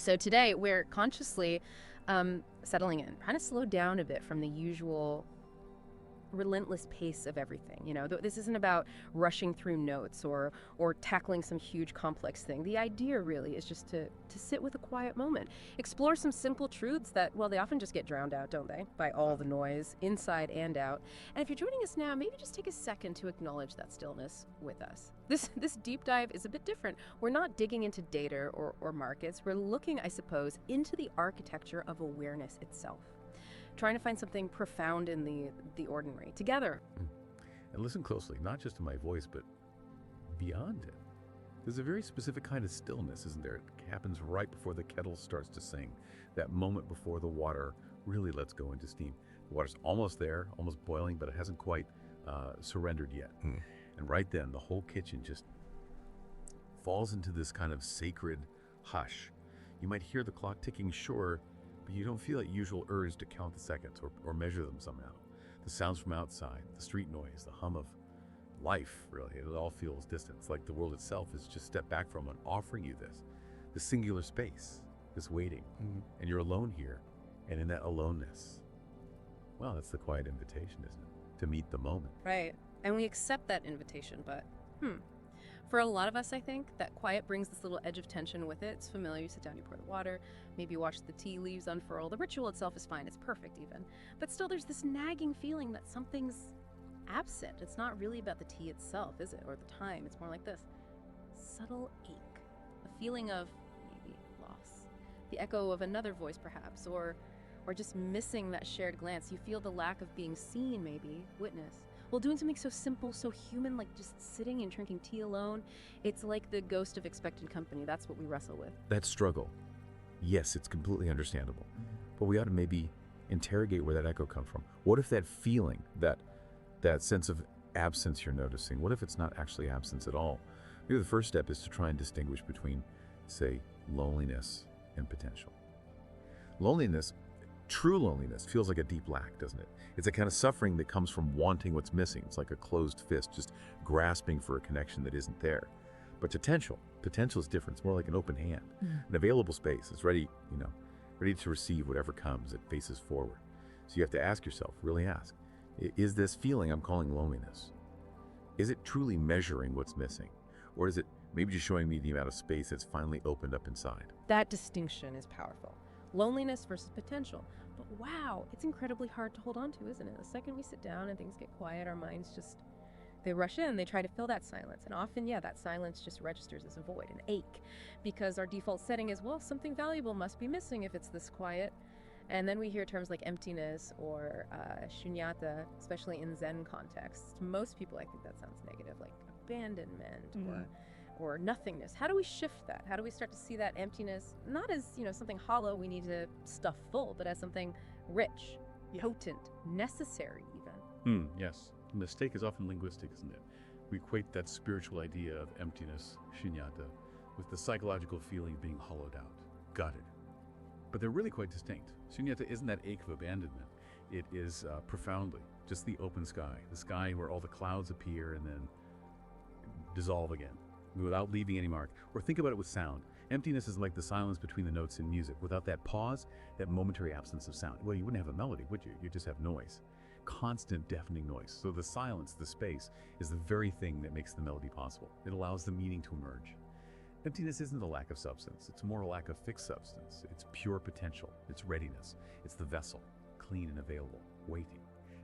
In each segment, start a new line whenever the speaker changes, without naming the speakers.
So today we're consciously settling in, trying to slow down a bit from the usual relentless pace of everything. This isn't about rushing through notes or tackling some huge complex thing. The idea really is just to sit with a quiet moment, explore some simple truths that, well, they often just get drowned out, don't they, by all the noise inside and out. And if you're joining us now, maybe just take a second to acknowledge that stillness with us. This deep dive is a bit different. We're not digging into data or markets. We're looking, I suppose, into the architecture of awareness itself, trying to find something profound in the ordinary together.
And listen closely, not just to my voice, but beyond it. There's a very specific kind of stillness, isn't there? It happens right before the kettle starts to sing, that moment before the water really lets go into steam. The water's almost there, almost boiling, but it hasn't quite surrendered yet. And right then, the whole kitchen just falls into this kind of sacred hush. You might hear the clock ticking, sure, but you don't feel that usual urge to count the seconds or measure them somehow. The sounds from outside, the street noise, the hum of life, really, it all feels distant. It's like the world itself is just stepped back from and offering you this singular space, this waiting. And you're alone here, and in that aloneness, well, that's the quiet invitation, isn't it? To meet the moment.
Right. And we accept that invitation, but for a lot of us, I think, that quiet brings this little edge of tension with it. It's familiar. You sit down, you pour the water, maybe you watch the tea leaves unfurl. The ritual itself is fine. It's perfect even. But still, there's this nagging feeling that something's absent. It's not really about the tea itself, is it? Or the time. It's more like this subtle ache, a feeling of maybe loss, the echo of another voice perhaps, or just missing that shared glance. You feel the lack of being seen, maybe, witnessed. Well, doing something so simple, so human, like just sitting and drinking tea alone, it's like the ghost of expected company. That's what we wrestle with.
That struggle, yes, it's completely understandable. But we ought to maybe interrogate where that echo comes from. What if that feeling, that sense of absence you're noticing, what if it's not actually absence at all? Maybe the first step is to try and distinguish between, say, loneliness and potential. Loneliness, true loneliness, feels like a deep lack, doesn't it? It's a kind of suffering that comes from wanting what's missing. It's like a closed fist, just grasping for a connection that isn't there. But potential is different. It's more like an open hand, an available space. It's ready, ready to receive whatever comes. It faces forward. So you have to ask yourself, really ask, is this feeling I'm calling loneliness, is it truly measuring what's missing? Or is it maybe just showing me the amount of space that's finally opened up inside?
That distinction is powerful. Loneliness versus potential. But wow, it's incredibly hard to hold on to, isn't it? The second we sit down and things get quiet, our minds they rush in, they try to fill that silence. And often, that silence just registers as a void, an ache, because our default setting is, well, something valuable must be missing if it's this quiet. And then we hear terms like emptiness or shunyata, especially in Zen contexts. To most people, I think that sounds negative, like abandonment or nothingness. How do we shift that? How do we start to see that emptiness, not as, something hollow we need to stuff full, but as something rich, potent, necessary even?
Yes. The mistake is often linguistic, isn't it? We equate that spiritual idea of emptiness, shunyata, with the psychological feeling being hollowed out, gutted. But they're really quite distinct. Shunyata isn't that ache of abandonment. It is profoundly just the open sky, the sky where all the clouds appear and then dissolve again, without leaving any mark. Or think about it with sound. Emptiness is like the silence between the notes in music. Without that pause, that momentary absence of sound, well, you wouldn't have a melody, would you? You'd just have noise. Constant deafening noise. So the silence, the space, is the very thing that makes the melody possible. It allows the meaning to emerge. Emptiness isn't a lack of substance. It's more a lack of fixed substance. It's pure potential. It's readiness. It's the vessel, clean and available, waiting.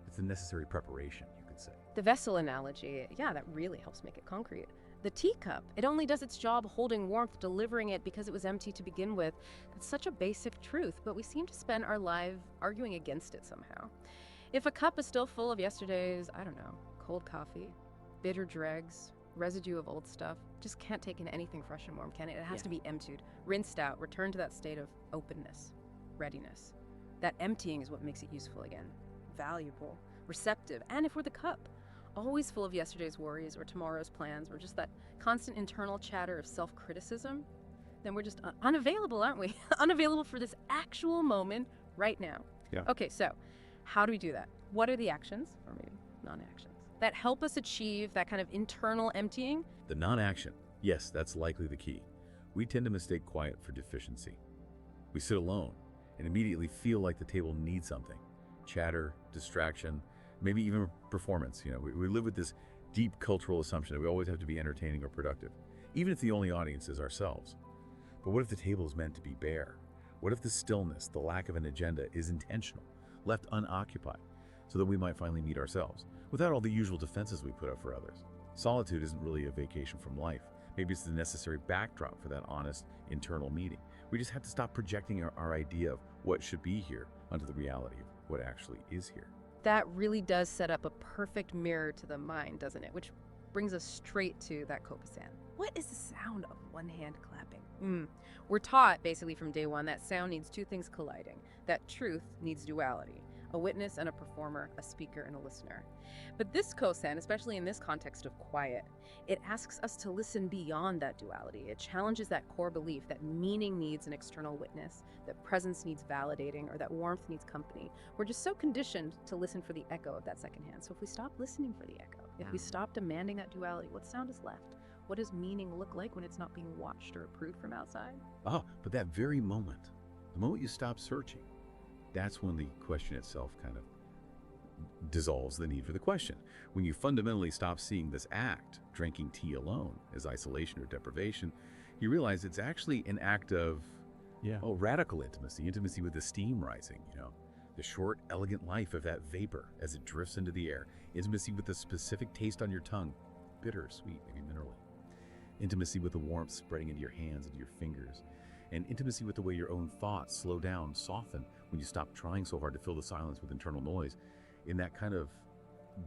It's the necessary preparation, you could say.
The vessel analogy, that really helps make it concrete. The teacup, it only does its job holding warmth, delivering it because it was empty to begin with. That's such a basic truth, but we seem to spend our life arguing against it somehow. If a cup is still full of yesterday's, cold coffee, bitter dregs, residue of old stuff, just can't take in anything fresh and warm, can it? It has to be emptied, rinsed out, returned to that state of openness, readiness. That emptying is what makes it useful again, valuable, receptive. And if we're the cup, always full of yesterday's worries or tomorrow's plans, or just that constant internal chatter of self-criticism, then we're just unavailable, aren't we? Unavailable for this actual moment right now.
Yeah.
Okay, so how do we do that? What are the actions, or maybe non-actions, that help us achieve that kind of internal emptying?
The non-action, yes, that's likely the key. We tend to mistake quiet for deficiency. We sit alone and immediately feel like the table needs something. Chatter, distraction, maybe even performance. We live with this deep cultural assumption that we always have to be entertaining or productive, even if the only audience is ourselves. But what if the table is meant to be bare? What if the stillness, the lack of an agenda, is intentional, left unoccupied, so that we might finally meet ourselves, without all the usual defenses we put up for others? Solitude isn't really a vacation from life. Maybe it's the necessary backdrop for that honest, internal meeting. We just have to stop projecting our idea of what should be here onto the reality of what actually is here.
That really does set up a perfect mirror to the mind, doesn't it? Which brings us straight to that koan. What is the sound of one hand clapping? We're taught, basically from day one, that sound needs two things colliding. That truth needs duality. A witness and a performer, a speaker and a listener. But this koan, especially in this context of quiet, it asks us to listen beyond that duality. It challenges that core belief that meaning needs an external witness, that presence needs validating, or that warmth needs company. We're just so conditioned to listen for the echo of that second hand. So if we stop listening for the echo, if we stop demanding that duality, what sound is left? What does meaning look like when it's not being watched or approved from outside?
But that very moment, the moment you stop searching, that's when the question itself kind of dissolves the need for the question. When you fundamentally stop seeing this act, drinking tea alone, as isolation or deprivation, you realize it's actually an act of radical intimacy with the steam rising, the short, elegant life of that vapor as it drifts into the air, intimacy with the specific taste on your tongue, bitter, sweet, maybe minerally, intimacy with the warmth spreading into your hands, into your fingers, and intimacy with the way your own thoughts slow down, soften when you stop trying so hard to fill the silence with internal noise. In that kind of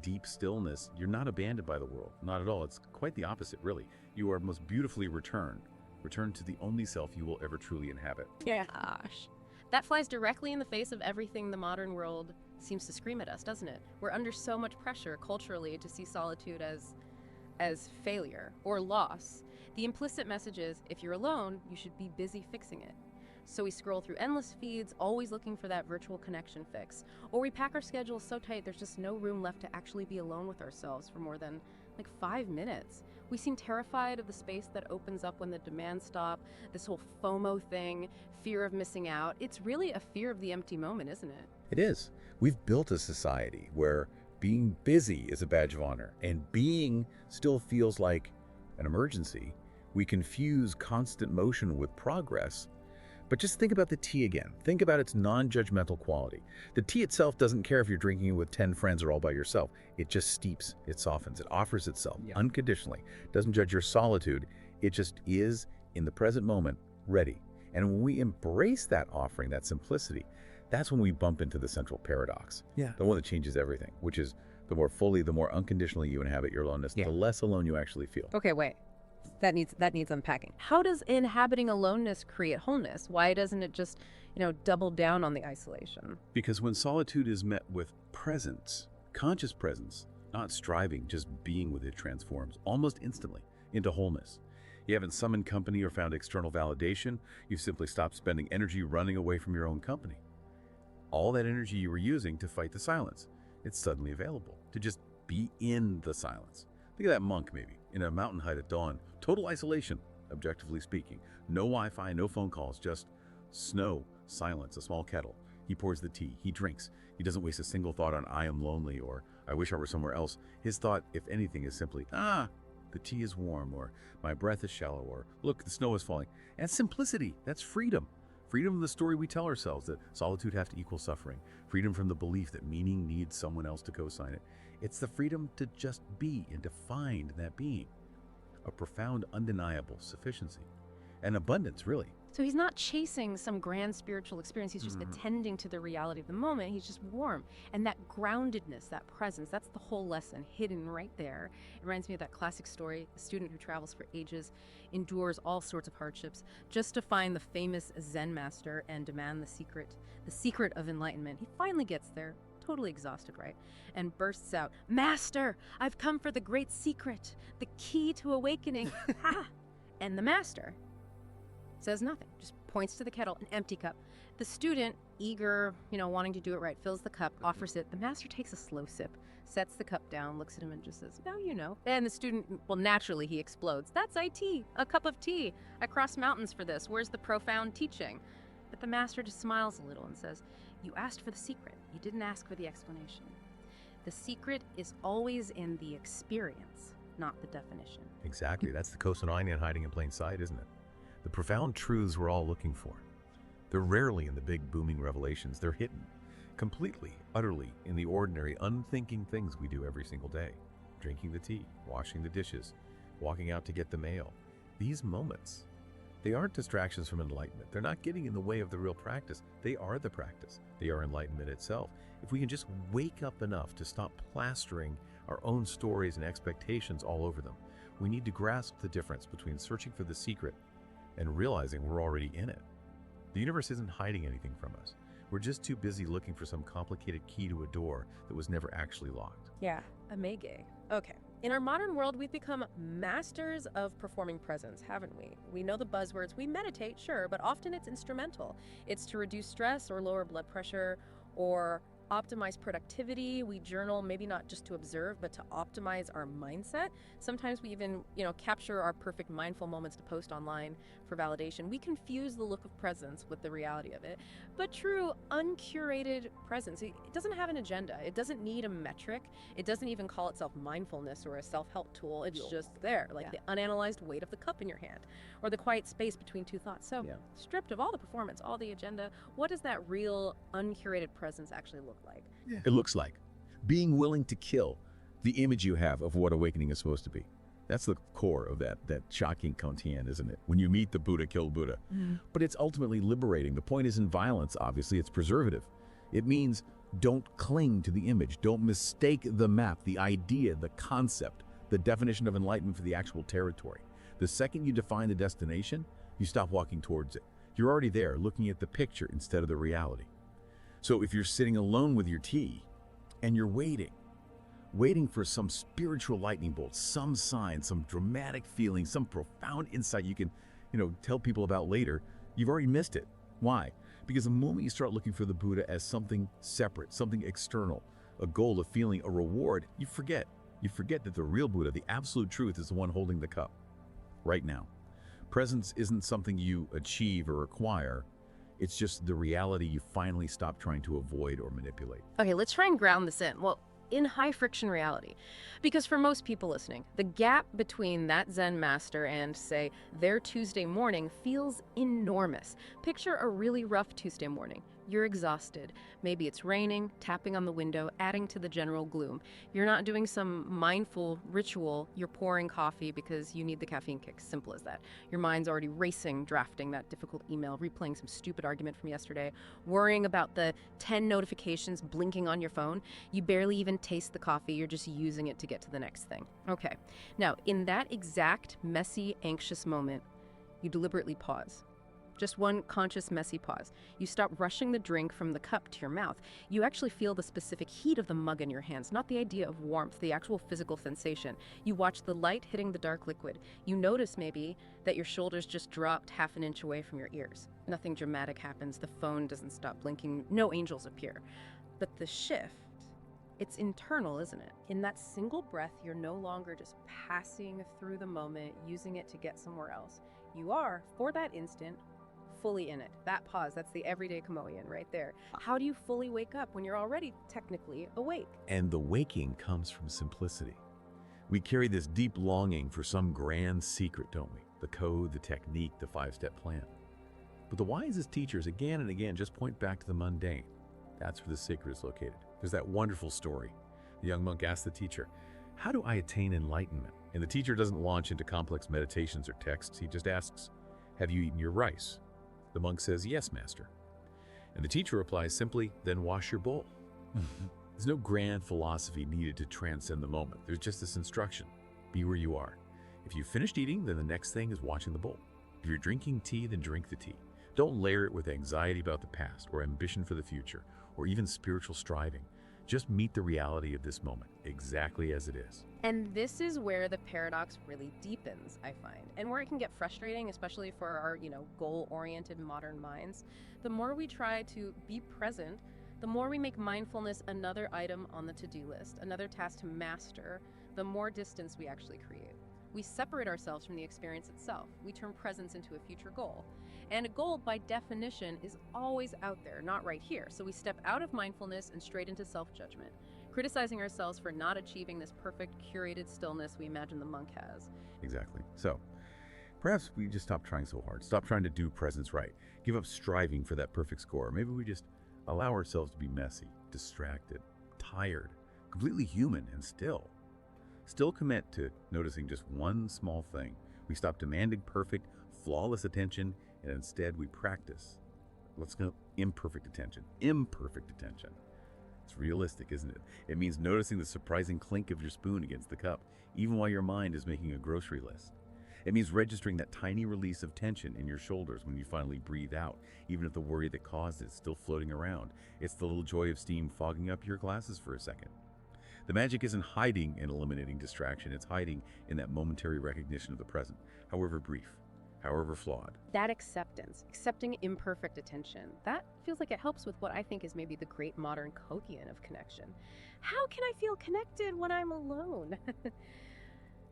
deep stillness, you're not abandoned by the world, not at all. It's quite the opposite, really. You are most beautifully returned to the only self you will ever truly inhabit.
Yeah. Gosh. That flies directly in the face of everything the modern world seems to scream at us, doesn't it? We're under so much pressure culturally to see solitude as failure or loss. The implicit message is, if you're alone, you should be busy fixing it. So we scroll through endless feeds, always looking for that virtual connection fix. Or we pack our schedules so tight there's just no room left to actually be alone with ourselves for more than 5 minutes. We seem terrified of the space that opens up when the demands stop, this whole FOMO thing, fear of missing out. It's really a fear of the empty moment, isn't it?
It is. We've built a society where being busy is a badge of honor, and being still feels like an emergency. We confuse constant motion with progress. But just think about the tea again. Think about its non-judgmental quality. The tea itself doesn't care if you're drinking it with 10 friends or all by yourself. It just steeps, it softens, it offers itself unconditionally. Doesn't judge your solitude. It just is, in the present moment, ready. And when we embrace that offering, that simplicity, that's when we bump into the central paradox. The one that changes everything, which is the more fully, the more unconditionally you inhabit your aloneness, the less alone you actually feel.
Okay, wait. That needs unpacking. How does inhabiting aloneness create wholeness? Why doesn't it just, double down on the isolation?
Because when solitude is met with presence, conscious presence, not striving, just being with it, transforms almost instantly into wholeness. You haven't summoned company or found external validation. You've simply stopped spending energy running away from your own company. All that energy you were using to fight the silence, it's suddenly available to just be in the silence. Think of that monk, maybe, in a mountain height at dawn. Total isolation, objectively speaking. No Wi-Fi, no phone calls, just snow, silence, a small kettle. He pours the tea, he drinks. He doesn't waste a single thought on I am lonely or I wish I were somewhere else. His thought, if anything, is simply, the tea is warm, or my breath is shallow, or look, the snow is falling. And simplicity, that's freedom. Freedom from the story we tell ourselves that solitude has to equal suffering. Freedom from the belief that meaning needs someone else to co-sign it. It's the freedom to just be and to find that being. A profound, undeniable sufficiency. And abundance, really.
So he's not chasing some grand spiritual experience. He's just attending to the reality of the moment. He's just warm. And that groundedness, that presence, that's the whole lesson hidden right there. It reminds me of that classic story, a student who travels for ages, endures all sorts of hardships, just to find the famous Zen master and demand the secret of enlightenment. He finally gets there, totally exhausted, right? And bursts out, "Master, I've come for the great secret, the key to awakening." Ha! And the master says nothing, just points to the kettle, an empty cup. The student, eager, wanting to do it right, fills the cup, offers it. The master takes a slow sip, sets the cup down, looks at him and just says, "Now you know." And the student, well, naturally he explodes. "That's IT, a cup of tea. I crossed mountains for this. Where's the profound teaching?" But the master just smiles a little and says, "You asked for the secret. You didn't ask for the explanation. The secret is always in the experience, not the definition."
Exactly. That's the koan hiding in plain sight, isn't it? The profound truths we're all looking for. They're rarely in the big, booming revelations. They're hidden, completely, utterly, in the ordinary, unthinking things we do every single day. Drinking the tea, washing the dishes, walking out to get the mail. These moments, they aren't distractions from enlightenment. They're not getting in the way of the real practice. They are the practice. They are enlightenment itself. If we can just wake up enough to stop plastering our own stories and expectations all over them, we need to grasp the difference between searching for the secret and realizing we're already in it. The universe isn't hiding anything from us. We're just too busy looking for some complicated key to a door that was never actually locked.
Yeah, amege. Okay. In our modern world, we've become masters of performing presence, haven't we? We know the buzzwords. We meditate, sure, but often it's instrumental. It's to reduce stress or lower blood pressure or optimize productivity. We journal, maybe not just to observe, but to optimize our mindset. Sometimes we even, capture our perfect mindful moments to post online for validation. We confuse the look of presence with the reality of it. But true, uncurated presence, it doesn't have an agenda. It doesn't need a metric. It doesn't even call itself mindfulness or a self-help tool. It's just there, like the unanalyzed weight of the cup in your hand or the quiet space between two thoughts. So stripped of all the performance, all the agenda, what does that real uncurated presence actually look like?
It looks like being willing to kill the image you have of what awakening is supposed to be. That's the core of that shocking Kantian, isn't it? When you meet the Buddha, kill Buddha. But it's ultimately liberating. The point isn't violence, obviously, it's preservative. It means don't cling to the image. Don't mistake the map, the idea, the concept, the definition of enlightenment for the actual territory. The second you define the destination, you stop walking towards it. You're already there, looking at the picture instead of the reality. So if you're sitting alone with your tea and you're waiting for some spiritual lightning bolt, some sign, some dramatic feeling, some profound insight you can, tell people about later, you've already missed it. Why? Because the moment you start looking for the Buddha as something separate, something external, a goal, a feeling, a reward, you forget. You forget that the real Buddha, the absolute truth, is the one holding the cup right now. Presence isn't something you achieve or acquire. It's just the reality you finally stop trying to avoid or manipulate.
Okay, let's try and ground this in. Well, in high friction reality. Because for most people listening, the gap between that Zen master and, say, their Tuesday morning feels enormous. Picture a really rough Tuesday morning. You're exhausted. Maybe it's raining, tapping on the window, adding to the general gloom. You're not doing some mindful ritual. You're pouring coffee because you need the caffeine kick. Simple as that. Your mind's already racing, drafting that difficult email, replaying some stupid argument from yesterday, worrying about the 10 notifications blinking on your phone. You barely even taste the coffee. You're just using it to get to the next thing. Okay. Now, in that exact messy, anxious moment, you deliberately pause. Just one conscious, messy pause. You stop rushing the drink from the cup to your mouth. You actually feel the specific heat of the mug in your hands, not the idea of warmth, the actual physical sensation. You watch the light hitting the dark liquid. You notice maybe that your shoulders just dropped half an inch away from your ears. Nothing dramatic happens. The phone doesn't stop blinking. No angels appear. But the shift, it's internal, isn't it? In that single breath, you're no longer just passing through the moment, using it to get somewhere else. You are, for that instant, fully in it. That pause, that's the everyday Kamoian right there. How do you fully wake up when you're already technically awake?
And the waking comes from simplicity. We carry this deep longing for some grand secret, don't we? The code, the technique, the 5-step plan. But the wisest teachers again and again just point back to the mundane. That's where the secret is located. There's that wonderful story. The young monk asks the teacher, "How do I attain enlightenment?" And the teacher doesn't launch into complex meditations or texts. He just asks, "Have you eaten your rice?" The monk says, "Yes, master." And the teacher replies simply, "Then wash your bowl." There's no grand philosophy needed to transcend the moment. There's just this instruction: be where you are. If you've finished eating, then the next thing is washing the bowl. If you're drinking tea, then drink the tea. Don't layer it with anxiety about the past or ambition for the future or even spiritual striving. Just meet the reality of this moment, exactly as it is.
And this is where the paradox really deepens, I find, and where it can get frustrating, especially for our, goal-oriented modern minds. The more we try to be present, the more we make mindfulness another item on the to-do list, another task to master, the more distance we actually create. We separate ourselves from the experience itself. We turn presence into a future goal. And a goal, by definition, is always out there, not right here. So we step out of mindfulness and straight into self-judgment, criticizing ourselves for not achieving this perfect, curated stillness we imagine the monk has.
Exactly. So, perhaps we just stop trying so hard. Stop trying to do presence right. Give up striving for that perfect score. Maybe we just allow ourselves to be messy, distracted, tired, completely human, and still. Still commit to noticing just one small thing. We stop demanding perfect, flawless attention, and instead we practice. Let's go imperfect attention. Imperfect attention. It's realistic, isn't it? It means noticing the surprising clink of your spoon against the cup, even while your mind is making a grocery list. It means registering that tiny release of tension in your shoulders when you finally breathe out, even if the worry that caused it is still floating around. It's the little joy of steam fogging up your glasses for a second. The magic isn't hiding in eliminating distraction. It's hiding in that momentary recognition of the present, however brief, however flawed.
That acceptance, accepting imperfect attention, that feels like it helps with what I think is maybe the great modern koan of connection. How can I feel connected when I'm alone?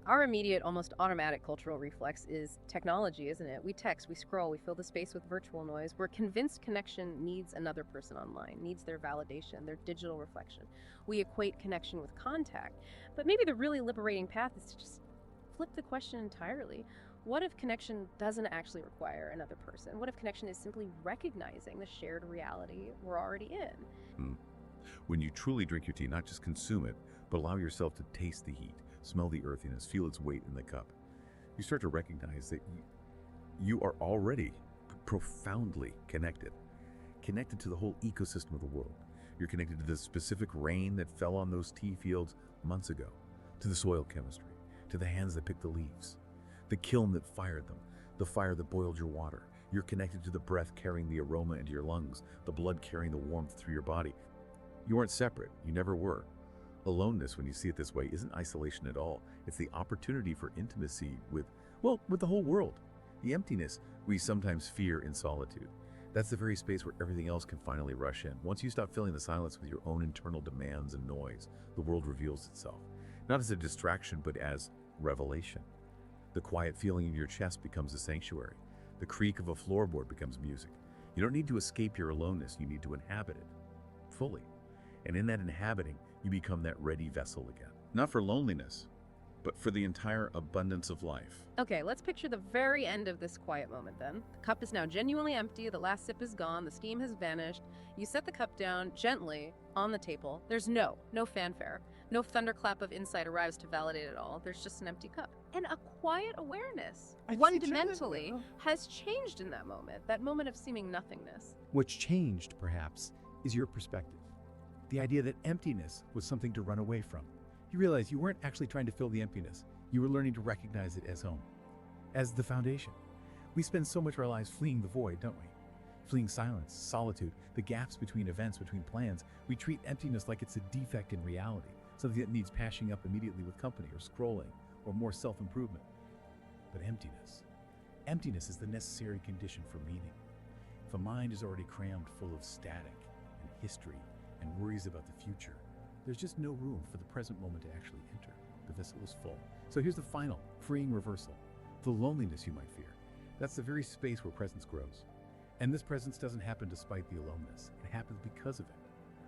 Our immediate, almost automatic cultural reflex is technology, isn't it? We text, we scroll, we fill the space with virtual noise. We're convinced connection needs another person online, needs their validation, their digital reflection. We equate connection with contact. But maybe the really liberating path is to just flip the question entirely. What if connection doesn't actually require another person? What if connection is simply recognizing the shared reality we're already in?
When you truly drink your tea, not just consume it, but allow yourself to taste the heat, smell the earthiness, feel its weight in the cup, you start to recognize that you are already profoundly connected to the whole ecosystem of the world. You're connected to the specific rain that fell on those tea fields months ago, to the soil chemistry, to the hands that picked the leaves, the kiln that fired them, the fire that boiled your water. You're connected to the breath carrying the aroma into your lungs, the blood carrying the warmth through your body. You aren't separate. You never were. Aloneness, when you see it this way, isn't isolation at all. It's the opportunity for intimacy with the whole world. The emptiness we sometimes fear in solitude. That's the very space where everything else can finally rush in. Once you stop filling the silence with your own internal demands and noise, the world reveals itself. Not as a distraction, but as revelation. The quiet feeling in your chest becomes a sanctuary. The creak of a floorboard becomes music. You don't need to escape your aloneness. You need to inhabit it fully. And in that inhabiting, you become that ready vessel again. Not for loneliness, but for the entire abundance of life.
Okay, let's picture the very end of this quiet moment then. The cup is now genuinely empty, the last sip is gone, the steam has vanished. You set the cup down gently on the table. There's no fanfare. No thunderclap of insight arrives to validate it all. There's just an empty cup. And a quiet awareness, fundamentally, has changed in that moment of seeming nothingness.
What's changed, perhaps, is your perspective. The idea that emptiness was something to run away from. You realize you weren't actually trying to fill the emptiness. You were learning to recognize it as home, as the foundation. We spend so much of our lives fleeing the void, don't we? Fleeing silence, solitude, the gaps between events, between plans. We treat emptiness like it's a defect in reality, something that needs patching up immediately with company or scrolling or more self-improvement. But emptiness is the necessary condition for meaning. If a mind is already crammed full of static and history and worries about the future, there's just no room for the present moment to actually enter. The vessel is full. So here's the final, freeing reversal. The loneliness you might fear. That's the very space where presence grows. And this presence doesn't happen despite the aloneness. It happens because of it.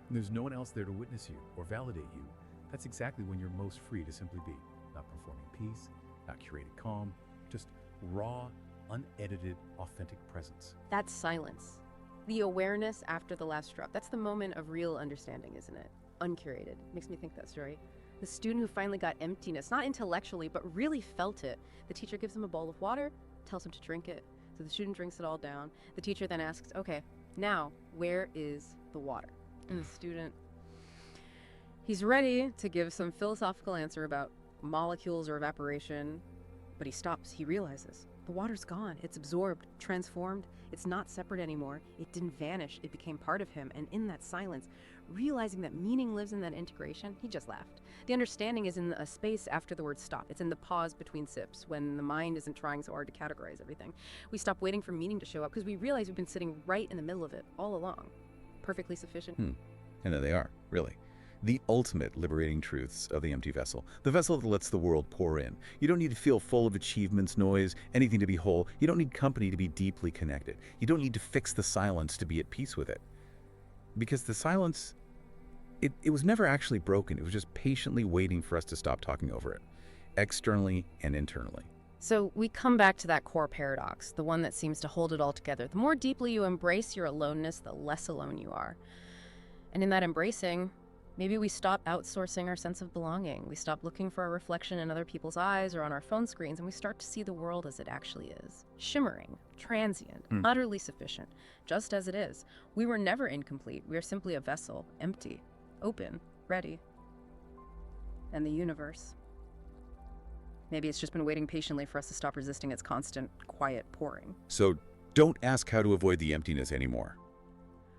When there's no one else there to witness you or validate you, that's exactly when you're most free to simply be. Not performing peace, not curated calm, just raw, unedited, authentic presence.
That's silence. The awareness after the last drop. That's the moment of real understanding, isn't it? Uncurated. Makes me think that story. The student who finally got emptiness, not intellectually, but really felt it. The teacher gives him a bowl of water, tells him to drink it. So the student drinks it all down. The teacher then asks, okay, now, where is the water? And the student, he's ready to give some philosophical answer about molecules or evaporation, but he stops. He realizes the water's gone. It's absorbed, transformed. It's not separate anymore. It didn't vanish. It became part of him. And in that silence, realizing that meaning lives in that integration, he just laughed. The understanding is in a space after the word stop. It's in the pause between sips, when the mind isn't trying so hard to categorize everything. We stop waiting for meaning to show up because we realize we've been sitting right in the middle of it all along. Perfectly sufficient.
And there they are, really.
the ultimate liberating truths of the empty vessel. The vessel that lets the world pour in. You don't need to feel full of achievements, noise, anything to be whole. You don't need company to be deeply connected. You don't need to fix the silence to be at peace with it. Because the silence, it was never actually broken. It was just patiently waiting for us to stop talking over it, externally and internally.
So we come back to that core paradox, the one that seems to hold it all together. The more deeply you embrace your aloneness, the less alone you are. And in that embracing, maybe we stop outsourcing our sense of belonging. We stop looking for our reflection in other people's eyes or on our phone screens, and we start to see the world as it actually is. Shimmering, transient, utterly sufficient, just as it is. We were never incomplete. We are simply a vessel, empty, open, ready. And the universe. Maybe it's just been waiting patiently for us to stop resisting its constant, quiet pouring.
So don't ask how to avoid the emptiness anymore.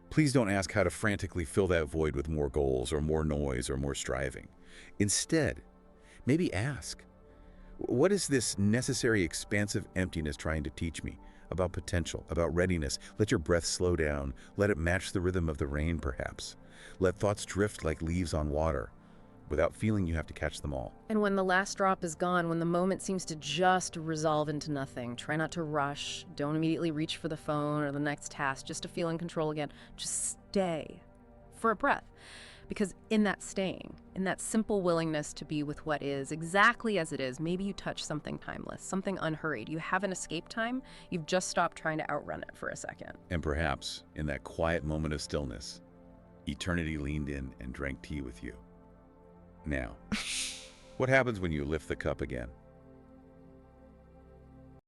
Please don't ask how to frantically fill that void with more goals or more noise or more striving. Instead, maybe ask, what is this necessary expansive emptiness trying to teach me about potential, about readiness? Let your breath slow down. Let it match the rhythm of the rain, perhaps. Let thoughts drift like leaves on water, without feeling you have to catch them all.
And when the last drop is gone, when the moment seems to just resolve into nothing, try not to rush. Don't immediately reach for the phone or the next task just to feel in control again. Just stay for a breath. Because in that staying, in that simple willingness to be with what is, exactly as it is, maybe you touch something timeless, something unhurried. You have an escape time. You've just stopped trying to outrun it for a second.
And perhaps, in that quiet moment of stillness, eternity leaned in and drank tea with you. Now, what happens when you lift the cup again?